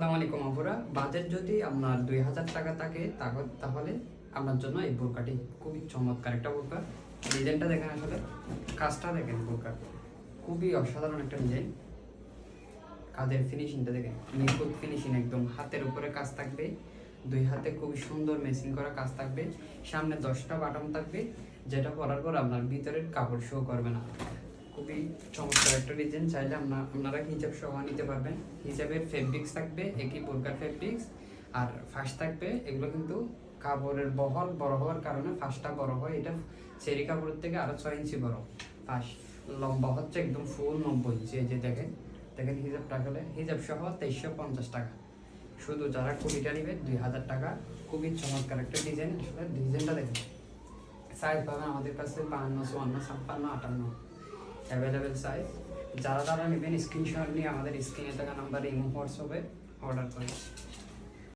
আসসালামু আলাইকুম আপুরা, বাজেট যদি আপনার 2000 টাকা থাকে তাহলে আপনার জন্য এই বোরকাটি খুবই চমৎকার একটা বোরকা। ডিজাইনটা দেখেন, আসলে কাজটা দেখেন, বোরকার খুবই অসাধারণ একটা ডিজাইন। কাজের ফিনিশিংটা দেখেন, নিখুঁত ফিনিশিং, একদম হাতের উপরে কাজ থাকবে, দুই হাতে খুবই সুন্দর মেসিং করা কাজ থাকবে, সামনে 10টা বাটন থাকবে, যেটা পরার পর আপনার ভিতরের কাপড় শো করবে না। খুবই চমৎকার একটা ডিজাইন। চাইলে আপনারা হিজাব সহ নিতে পারবেন। হিজাবের ফেব্রিক্স থাকবে একই বোরকার ফেব্রিক্স, আর ফাঁস থাকবে। এগুলো কিন্তু কাপড়ের বহল বড় হওয়ার কারণে ফাঁসটা বড় হয়। এটা চেরি কাপড়ের থেকে আরও 6 ইঞ্চি বড় ফাঁস। লম্বা হচ্ছে একদম ফুল 90 ইঞ্চি। এই যে দেখেন দেখেন হিজাবটা হলে হিজাব সহ 2350 টাকা। শুধু যারা কুড়িটা নেবে 2000 টাকা। খুবই চমৎকার একটা ডিজাইন। আসলে ডিজাইনটা দেখেন, সাইজ পাবেন আমাদের কাছে 52, 54, 56, 58 অ্যাভেলেবেল সাইজ। যারা নেবেন স্ক্রিনশট নিয়ে আমাদের স্ক্রিনে থাকা নাম্বারে ইমো হোয়াটসঅ্যাপে অর্ডার করেন।